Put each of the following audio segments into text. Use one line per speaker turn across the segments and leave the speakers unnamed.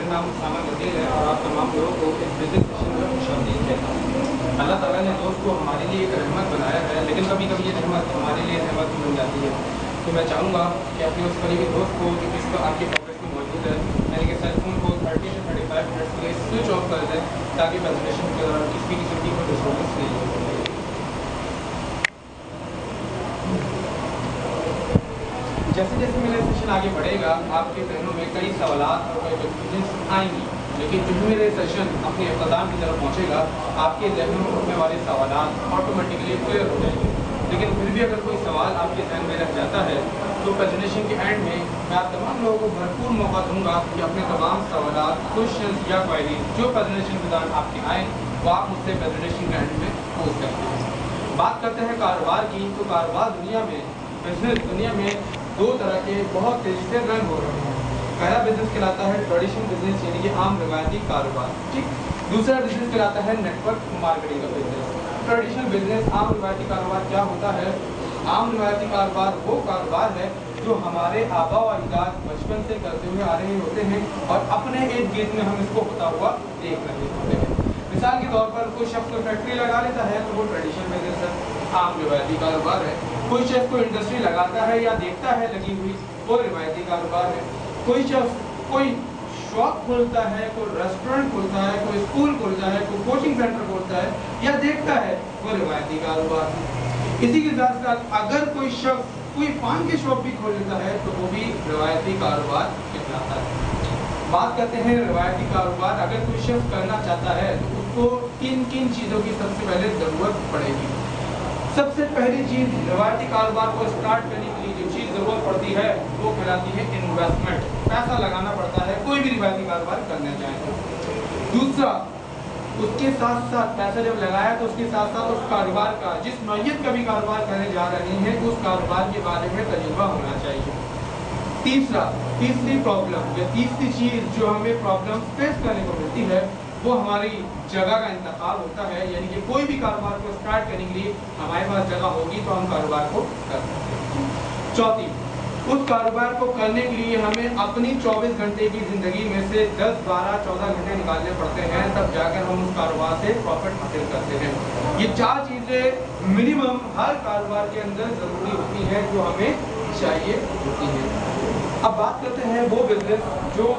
मेरा नाम उसामा नज़ीर है और आप तमाम लोगों को इस बिज़नेस सेशन में खुशामदीद कहता हूँ। अल्लाह ताला ने दोस्त को हमारे लिए एक रहमत बनाया है, लेकिन कभी कभी ये रहमत हमारे लिए रहमत बन जाती है। तो मैं चाहूँगा कि अपने उस करीबी दोस्त को जो जिस पर आपके पॉकेट में मौजूद है, यानी कि सेल फोन को 30 से 35 मिनट के लिए स्विच ऑफ कर दें, ताकि प्रेजेंटेशन के दौरान किसी किस्म की कोई डिस्टर्बेंस नहीं हो। जैसे जैसे मेरा सेशन आगे बढ़ेगा, आपके जहनों में कई सवालात और कई कन्फ्यूजन आएंगी, लेकिन जो मेरे सेशन अपने इख्तिताम की तरफ पहुंचेगा, आपके जहनों में उठने वाले सवालात ऑटोमेटिकली क्लियर हो जाएंगे। लेकिन फिर भी अगर कोई सवाल आपके जहन में रह जाता है, तो प्रेजेंटेशन के एंड में मैं आप तमाम लोगों को भरपूर मौका दूंगा कि अपने तमाम सवालात, क्वेश्चन या क्वेरी जो प्रेजेंटेशन के दौरान आपके आए, वो आप मुझसे प्रेजेंटेशन के एंड में पूछ सकते हैं। बात करते हैं कारोबार की, तो कारोबार दुनिया में, बिजनेस दुनिया में दो तरह के बहुत तेजी से रन हो रहे हैं। पहला बिजनेस कहलाता है ट्रेडिशनल बिजनेस, यानी कि आम रवायती कारोबार, ठीक। दूसरा बिजनेस कहलाता है नेटवर्क मार्केटिंग का बिजनेस। ट्रेडिशनल बिजनेस, आम रवायती कारोबार क्या होता है? आम रवायती कारोबार वो कारोबार है जो हमारे आबा व अजदाद बचपन से करते हुए आ रहे होते हैं और अपने इर्द गिर्द में हम इसको होता हुआ देख रहे होते हैं। मिसाल के तौर पर कोई शख्स को फैक्ट्री लगा लेता है तो वो ट्रेडिशनल बिजनेस है, आम रवायती कारोबार है। कोई शख्स को इंडस्ट्री लगाता है या देखता है लगी हुई, वो रिवायती कारोबार है। कोई शख्स कोई शॉप खोलता है, कोई रेस्टोरेंट खोलता है, कोई स्कूल खोलता है, कोई कोचिंग सेंटर खोलता है या देखता है, वो रिवायती कारोबार है। इसी के साथ साथ अगर कोई शख्स कोई पान की शॉप भी खोल लेता है तो वो भी रिवायती कारोबार कहलाता है। बात करते हैं रिवायती कारोबार अगर कोई शख्स करना चाहता है तो उसको किन किन चीज़ों की सबसे पहले ज़रूरत पड़ेगी। सबसे पहली चीज़, रिवायती कारोबार को स्टार्ट करने के लिए जो चीज़ ज़रूरत पड़ती है वो कहलाती है इन्वेस्टमेंट। पैसा लगाना पड़ता है कोई भी रिवायती कारोबार करना चाहे तो। दूसरा, उसके साथ साथ पैसा जब लगाया तो उसके साथ साथ उस कारोबार का, जिस नौयत का भी कारोबार करने जा रहे हैं, उस कारोबार के बारे में तजुर्बा होना चाहिए। तीसरी प्रॉब्लम या तीसरी चीज़ जो हमें प्रॉब्लम फेस करने को मिलती है वो हमारी जगह का इंतखाब होता है, यानी कि कोई भी कारोबार को स्टार्ट करने के लिए हमारे पास जगह होगी तो हम कारोबार को कर सकते हैं। चौथी, उस कारोबार को करने के लिए हमें अपनी 24 घंटे की ज़िंदगी में से 10, 12, 14 घंटे निकालने पड़ते हैं, तब जाकर हम उस कारोबार से प्रॉफिट हासिल करते हैं। ये 4 चीज़ें मिनिमम हर कारोबार के अंदर ज़रूरी होती हैं जो हमें चाहिए होती हैं। अब बात करते हैं वो बिजनेस जो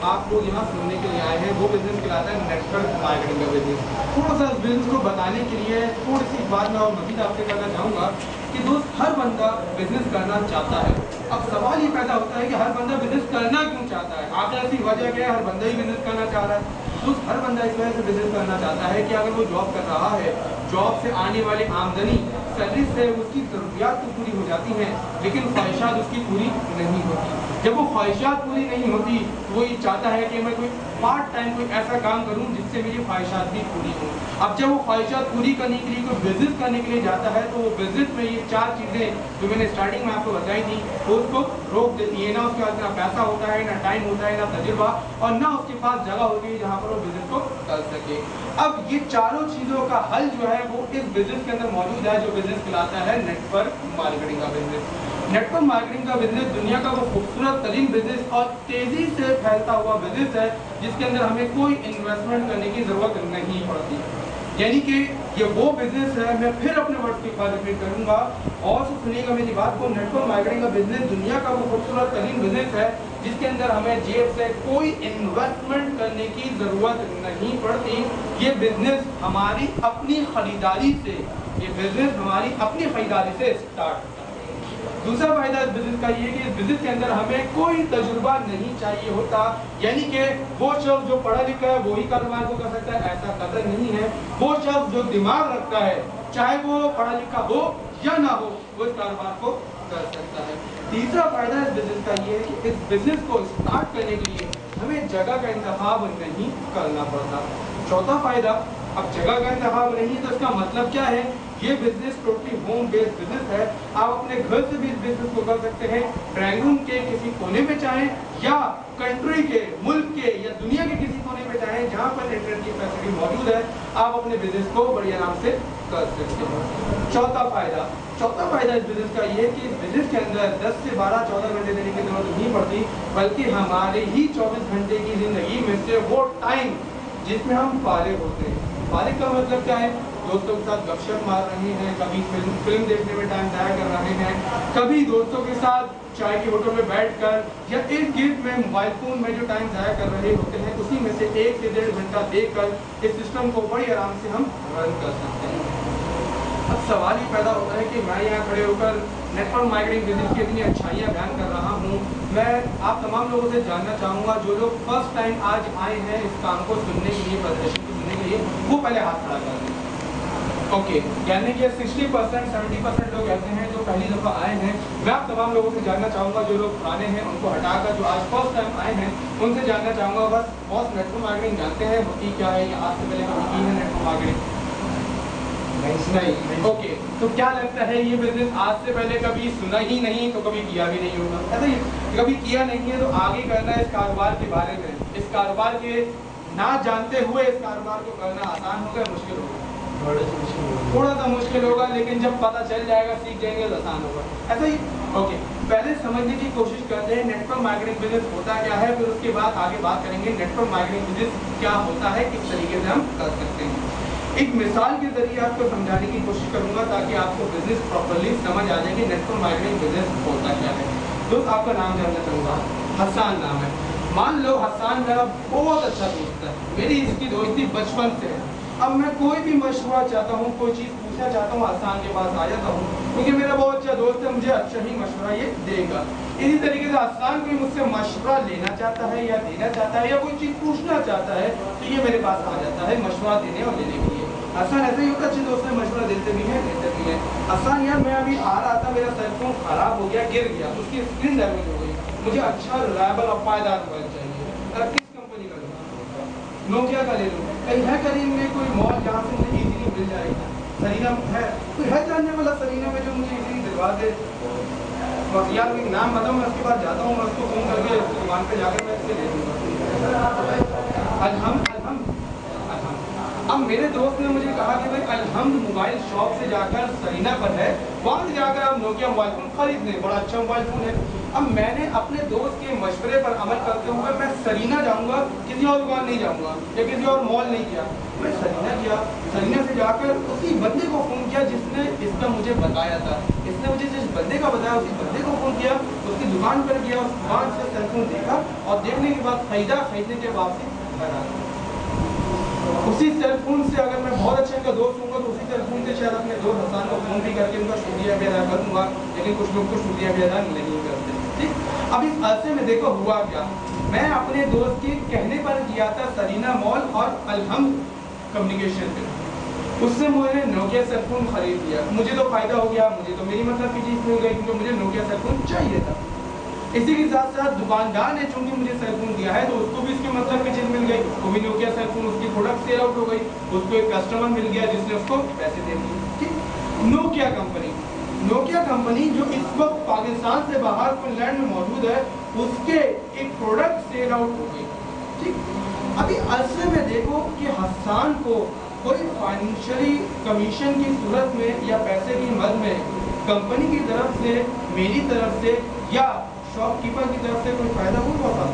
आप लोग यहाँ सुनने के लिए आए हैं, वो बिजनेस कहलाता है नेटवर्क मार्केटिंग का बिजनेस। थोड़ा सा इस बिजनेस को बताने के लिए थोड़ी सी बात मैं और मज़ीद आपसे करना चाहूँगा कि दोस्त, हर बंदा बिजनेस करना चाहता है। अब सवाल ये पैदा होता है कि हर बंदा बिजनेस करना क्यों चाहता है? आखिर ऐसी वजह क्या है हर बंदा ही बिजनेस करना चाह रहा है? दोस्त, हर बंदा इस वजह से बिजनेस करना चाहता है कि अगर वो जॉब कर रहा है, जॉब से आने वाली आमदनी, सैलरी से उसकी ज़रूरियात तो पूरी हो जाती हैं, लेकिन ख्वाहिशात उसकी पूरी नहीं होती। जब वो ख्वाहिशात पूरी नहीं होती तो वो ये चाहता है कि मैं कोई पार्ट टाइम कोई ऐसा काम करूं जिससे मेरी ख्वाहिशात भी पूरी हों। अब जब वो ख्वाहिशात पूरी करने के लिए कोई बिजनेस करने के लिए जाता है तो वो बिजनेस में ये 4 चीज़ें जो मैंने स्टार्टिंग में आपको बताई थी वो उसको रोक देती है। ना उसके पास ना पैसा होता है, ना टाइम होता है, ना तजुर्बा, और ना उसके पास जगह होती है जहाँ पर वो बिजनेस को कर सके। अब ये चारों चीज़ों का हल जो है वो इस बिजनेस के अंदर मौजूद है, जो बिजनेस कहलाता है नेटवर्क मार्केटिंग का बिजनेस। नेटवर्क मार्केटिंग का बिजनेस दुनिया का वो खूबसूरत तरीन बिजनेस और तेज़ी से फैलता हुआ बिजनेस है जिसके अंदर हमें कोई इन्वेस्टमेंट करने की ज़रूरत नहीं पड़ती। यानी कि ये वो बिजनेस है, मैं फिर अपने वर्ड्स के बाद रिपीट करूंगा और सुनिएगा मेरी बात को। नेटवर्क मार्केटिंग का बिजनेस दुनिया का वो खूबसूरत तरीन बिजनेस है जिसके अंदर हमें जेब से कोई इन्वेस्टमेंट करने की ज़रूरत नहीं पड़ती। ये बिजनेस हमारी अपनी खरीदारी से, ये बिजनेस हमारी अपनी खरीदारी से स्टार्ट होता है। दूसरा फायदा इस बिजनेस का ये कि इस बिजनेस के अंदर हमें कोई तजुर्बा नहीं चाहिए होता, यानी कि वो शख्स जो पढ़ा लिखा है वही कारोबार को कर सकता है, ऐसा कदर नहीं है। वो शख्स जो दिमाग रखता है, चाहे वो पढ़ा लिखा हो या ना हो, वो इस कारोबार को कर सकता है। तीसरा फायदा इस बिजनेस का ये है कि इस बिजनेस को स्टार्ट करने के लिए हमें जगह का इंतखाब नहीं करना पड़ता। चौथा फायदा, अब जगह का इंतखाब नहीं है तो इसका मतलब क्या है? ये business totally home based business है। आप अपने घर से भी इस बिजनेस को कर सकते हैं, ड्राइंग रूम के किसी कोने में चाहें या कंट्री के, मुल्क के या दुनिया के किसी कोने में चाहें जहां पर इंटरनेट की फैसिलिटी मौजूद है, आप अपने बिजनेस को बड़ी आराम से कर सकते हैं। चौथा फायदा इस बिजनेस का ये है कि इस बिजनेस के अंदर 10 से 12, 14 घंटे देने की जरूरत नहीं पड़ती। बल्कि हमारे ही 24 घंटे की ज़िंदगी में से वो टाइम जिसमें हम फारिग होते हैं। फारिग का मतलब क्या है? दोस्तों के साथ गपशप मार रहे हैं, कभी फिल्म देखने में टाइम ज़ाया कर रहे हैं, कभी दोस्तों के साथ चाय की होटल में बैठकर या इर्द गिर्द में मोबाइल फ़ोन में जो टाइम ज़ाया कर रहे होते हैं, उसी में से 1 से 1.5 घंटा देकर इस सिस्टम को बड़ी आराम से हम रन कर सकते हैं। अब सवाल ये पैदा होता है कि मैं यहाँ खड़े होकर नेटवर्क मार्केटिंग बिजनेस की इतनी अच्छाइयाँ बयान कर रहा हूँ। मैं आप तमाम लोगों से जानना चाहूँगा, जो लोग फर्स्ट टाइम आज आए हैं इस काम को सुनने के लिए, प्रेजेंटेशन को सुनने के लिए, वो पहले हाथ खड़ा कर दें। ओके, यानी कि 60% 70% लोग ऐसे हैं जो पहली दफ़ा आए हैं। मैं आप तमाम लोगों से जानना चाहूँगा, जो लोग पुराने हैं उनको हटाकर जो आज फर्स्ट टाइम आए हैं उनसे जानना चाहूँगा, बस बॉस नेटवर्क मार्केटिंग जानते हैं होती क्या है, या आज से पहले कभी की है नेटवर्क मार्केटिंग? नहीं। ओके, तो क्या लगता है ये बिजनेस आज से पहले कभी सुना ही नहीं तो कभी किया भी नहीं होगा? ऐसा ही कभी किया नहीं है तो आगे करना इस कारोबार के बारे में, इस कारोबार के ना जानते हुए इस कारोबार को करना आसान होगा, मुश्किल होगा? थोड़ा सा मुश्किल होगा, लेकिन जब पता चल जाएगा, सीख जाएंगे तो आसान होगा। ऐसा ही ओके, पहले समझने की कोशिश करते हैं नेटवर्क मार्केटिंग बिजनेस होता क्या है, फिर उसके बाद आगे बात करेंगे नेटवर्क मार्केटिंग बिजनेस क्या होता है, किस तरीके से हम कर सकते हैं। एक मिसाल के जरिए आपको समझाने की कोशिश करूंगा ताकि आपको बिजनेस प्रॉपर्ली समझ आ जाए कि नेटवर्क मार्केटिंग बिजनेस होता क्या है। दोस्त, आपका नाम जानना चाहूँगा। हसन नाम है। मान लो हसन मेरा बहुत अच्छा दोस्त है, मेरी इसकी दोस्ती बचपन से है। अब मैं कोई भी मशवरा चाहता हूँ, कोई चीज़ पूछना चाहता हूँ, हसन के पास आ जाता हूँ क्योंकि मेरा बहुत अच्छा दोस्त है, मुझे अच्छा ही मशवरा ये देगा। इसी तरीके से हसन कोई मुझसे मशवरा लेना चाहता है या देना चाहता है या कोई चीज़ पूछना चाहता है तो ये मेरे पास आ जाता है मशवरा देने और लेने के लिए। हसन ऐसे ही होता, अच्छे दोस्त है, मशवरा देते भी हैं, लेते भी हैं। हसन यार, मैं अभी आ रहा था, मेरा सेल फोन खराब हो गया, गिर गया, उसकी स्क्रीन डैमेज हो गई, मुझे अच्छा रिलायबल और पायदार मोबाइल चाहिए। किस कंपनी का लूँ? नोकिया का ले लूँ? कहीं है करीब में कोई मॉल जहाँ से मुझे इजीली मिल जाएगा? सरीना है? कोई है जानने वाला सरीना में जो मुझे इजीली दिलवा दे? यार कोई नाम बताओ, मैं उसके पास जाता हूँ, मैं उसको फ़ोन करके दुकान पे जाकर मैं इससे ले लूँगा। अब मेरे दोस्त ने मुझे कहा कि भाई अलहम्द मोबाइल शॉप से जाकर सरीना पर है, वहाँ से जाकर आप नोकिया मोबाइल फ़ोन खरीद लें, बड़ा अच्छा मोबाइल फ़ोन है। अब मैंने अपने दोस्त के मशवरे पर अमल करते हुए मैं सरीना जाऊँगा, किसी और दुकान नहीं जाऊँगा या किसी और मॉल नहीं किया, मैं सरीना गया। सरीना से जाकर उसी बंदे को फ़ोन किया जिसने इसका मुझे बताया था। इसने मुझे जिस बंदे का बताया उसी बंदे को फ़ोन किया, उसकी दुकान पर गया, उस दुकान से सेल फोन देखा और देखने के बाद खरीदने के वापसी घर आ गया। उसी सेल फोन से अगर मैं बहुत अच्छा इनका दोस्त हूँगा तो उसी सेल फोन से शायद अपने दोस्त हसन को फ़ोन भी करके उनका शुक्रिया भी अदा करूँगा, लेकिन कुछ लोग तो शुक्रिया भी अदा नहीं करते। ठीक, अब इस अरसे में देखो हुआ क्या, मैं अपने दोस्त के कहने पर गया था सरीना मॉल और अलहम्द कम्युनिकेशन पे, उससे मैंने नोकिया सेल फोन खरीद लिया। मुझे तो फ़ायदा हो गया, मुझे तो मेरी मतलब की चीज़ मिल गई क्योंकि मुझे नोकिया सेल फोन चाहिए था। इसी के साथ साथ दुकानदार ने चूंकि मुझे सेल फोन दिया है तो उसको भी इसके मतलब की चीज़ मिल गई, उसको भी नोकिया सेल फोन, उसकी प्रोडक्ट सेल आउट हो गई, उसको एक कस्टमर मिल गया जिसने उसको पैसे दे दिए। ठीक, नोकिया कंपनी जो इस वक्त पाकिस्तान से बाहर फिनलैंड में मौजूद है, उसके एक प्रोडक्ट सेल आउट हो गई। ठीक, अभी अरसे में देखो कि हसन को कोई फाइनेंशियली कमीशन की सूरत में या पैसे की मद में कंपनी की तरफ से, मेरी तरफ से या शॉपकीपर की तरफ से कोई फ़ायदा हुआ था?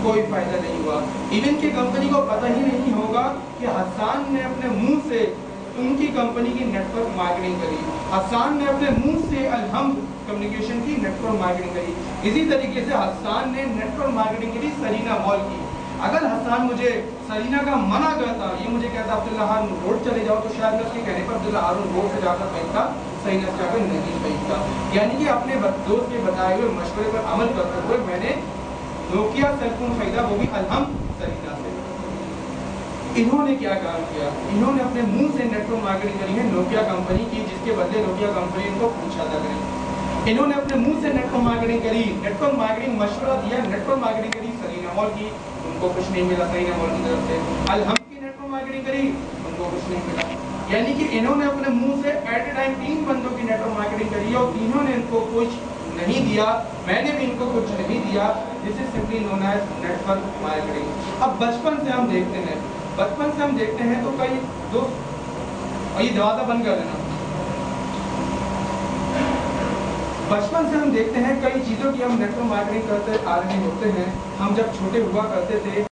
कोई फ़ायदा नहीं हुआ। इवन की कंपनी को पता ही नहीं होगा कि हसन ने अपने मुंह से उनकी कंपनी की नेटवर्क मार्केटिंग करी, हसन ने अपने मुंह से अलहम्द कम्युनिकेशन की नेटवर्क मार्केटिंग करी। इसी तरीके से हसन ने नेटवर्क मार्केटिंग करी सरीना मॉल की। अगर हसन मुझे सरीना का मना करता, ये मुझे कहता अब्दुल्ला हारून रोड चले जाओ, तो शायद मैं उसके कहने पर अब्दुल्ला हारून रोड से जाकर खरीदता, सरीना से जाकर नहीं खरीदता। यानी कि अपने दोस्त के बताए हुए मशवरे पर अमल करते हुए मैंने नोकिया सेल फोन खरीदा, वो भी अलहम्द सरीना से। इन्होंने क्या काम किया, इन्होंने अपने मुंह से नेटवर्क मार्केटिंग करी है नोकिया कंपनी की, जिसके बदले नोकिया कंपनी इनको पूछा था करें। इन्होंने अपने मुंह से नेटवर्क मार्केटिंग करी, नेटवर्क मार्केटिंग मशवरा दिया, नेटवर्क मार्केटिंग करी सरीना मॉल की, उनको कुछ नहीं मिला सरीना मॉल की तरफ से। अलहम्द की नेटवर्क मार्केटिंग करी, उनको कुछ नहीं मिला। यानी कि इन्होंने अपने मुंह से एट ए टाइम 3 बंदों की नेटवर्क मार्केटिंग करी और तीनों ने इनको कुछ नहीं दिया, मैंने भी इनको कुछ नहीं दिया। This is simply known as network marketing. अब बचपन से हम देखते हैं तो कई दोस्त, और ये दरवाज़ा बंद कर देना, बचपन से हम देखते हैं कई चीज़ों की हम नेटवर्क मार्केटिंग करते आ रहे होते हैं। हम जब छोटे हुआ करते थे